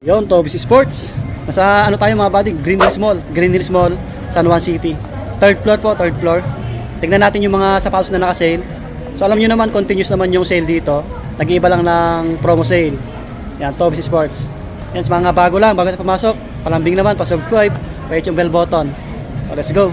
Yon, Tobis Sports. Nasa ano tayo mga buddy? Green Hills Mall, San Juan City. Third floor po, third floor. Tingnan natin yung mga sapatos na naka-sale. So alam nyo naman, continuous naman yung sale dito. Nag-iiba lang ng promo sale. Yan, Tobis Sports. Yan, sa mga bago lang, bago sa pumasok, palambing naman, pa-subscribe, pa-hit yung bell button. So let's go.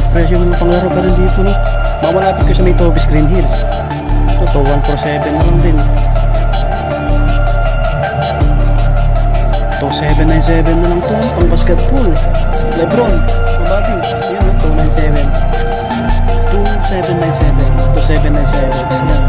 Presyo ng panglaro pa rin dito, no? Mamalapit ko sa may Tobis Green Hills. Ito, 147 na lang din. Ito, 797 na lang to. Pang basketball. Lebron. Mabating. Yan, 297. 2797. 2797. Yan.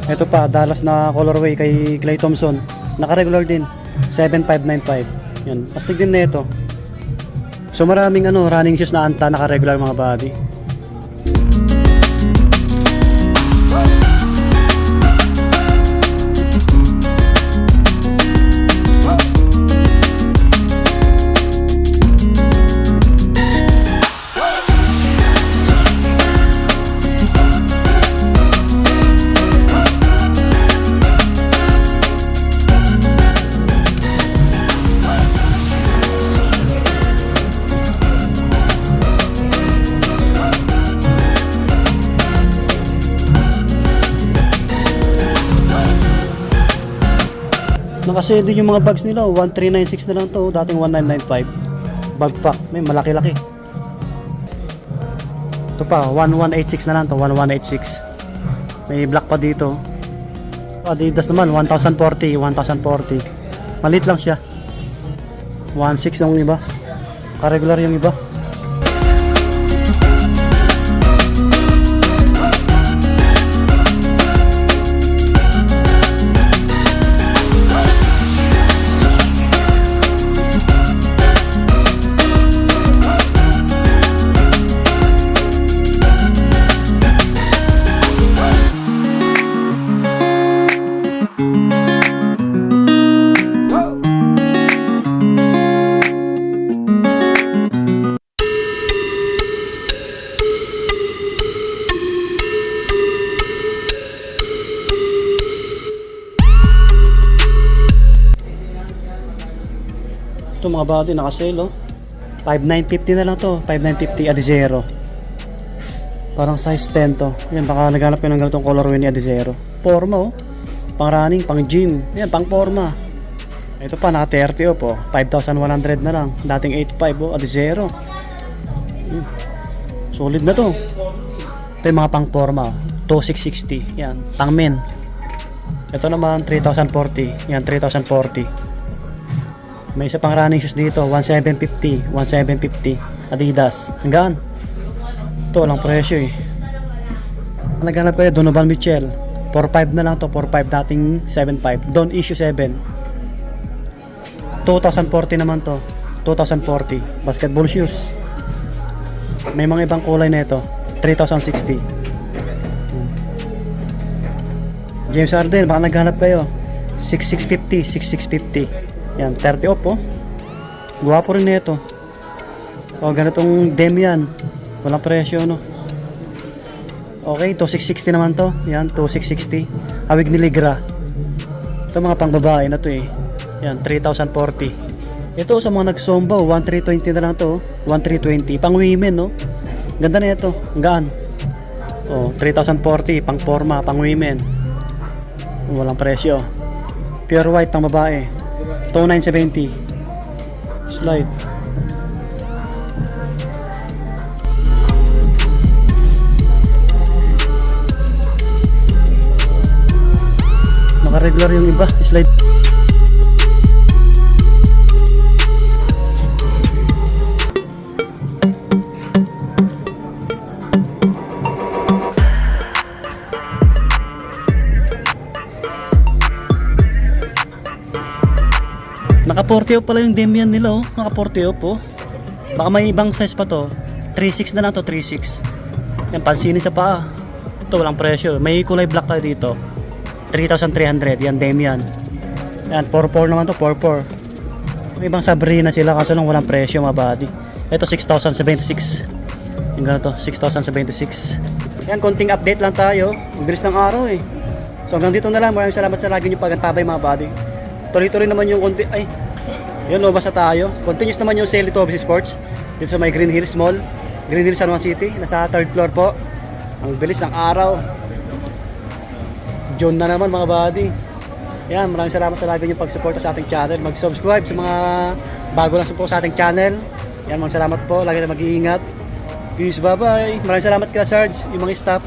Ito pa, Dallas na colorway kay Klay Thompson. Naka-regular din. 7595. Yan. Astig din na ito. So maraming running shoes na anta naka-regular mga buddy. Nakasale din yung mga bags nila. 1396 na lang to. Dating 1995. Bag pack. May malaki-laki. Ito pa. 1186 na lang to. 1186. May black pa dito. Adidas naman. 1040. 1040. Malit lang siya. 16 yung iba. Ka-regular yung iba. Ito mga body naka-sale oh. 5,950 na lang to. 5,950 Adizero. Parang size 10 to. Yan, baka naghanap kayo ng ganitong colorway ni Adizero. Forma oh. Pang running, pang gym. Yan, pang forma. Ito pa naka 30 oh po. 5,100 na lang. Dating 8,500 oh. Adizero. Solid na to. Ito yung mga pang forma. 2,660. Yan, pang men. Ito naman 3,040. Yan, 3,040. May isa pang running shoes dito, 1750, 1750 Adidas. Hanggang ito walang presyo eh. Naghanap kayo Donovan Mitchell, 4.5 na lang to, 4.5 dating 7.5. Don't issue 7. 2040 naman to, 2040 basketball shoes. May mga ibang kulay na ito, 3060. James Harden, baka naghanap kayo 6650, 6650. Yan, 30 off oh. Guwapo rin nito. O, ganitong Demian. Walang presyo, no? Okay, 2660 naman to. Yan, 2660. Hawig ni Ligra. Ito mga pang babae na to eh. Yan, 3,040. Ito sa mga nagsomba, 1,320 na lang to. 1,320. Pang women, no? Ganda na ito. Ang gaan. O, 3,040. Pang forma, pang women. Walang presyo. Pure white, pang babae. 2,970. Slide. Naka-regular yung iba. Slide. Naka 40 off pala yung Demian nila oh. Naka 40 off oh. Baka may ibang size pa to. 3.6 na lang to, 3.6. Yan, pansinin sa paa. Ito walang presyo. May kulay black tayo dito. 3,300. Yan Demian. Yan 4.4 naman to, 4.4. May ibang Sabrina sila kaso lang walang presyo mga body. Ito 6,076. Yung ganito, 6,076. Yan, konting update lang tayo. Ang bilis ng araw eh. So hanggang dito na lang. Maraming salamat sa lagi nyo pagantabay mga body. Tuloy-tuloy naman yung yun, lumabas na tayo. Continuous naman yung sale dito, Obviously Sports. Dito sa may Green Hills Mall, Green Hills, San Juan City. Nasa 3rd floor po. Ang bilis ng araw. June na naman mga buddy. Yan, maraming salamat sa lagi yung pag-support sa ating channel. Mag-subscribe sa mga bago lang po sa ating channel. Yan, maraming salamat po. Lagi na mag-iingat. Peace, bye-bye. Maraming salamat kila Sarge, yung mga staff.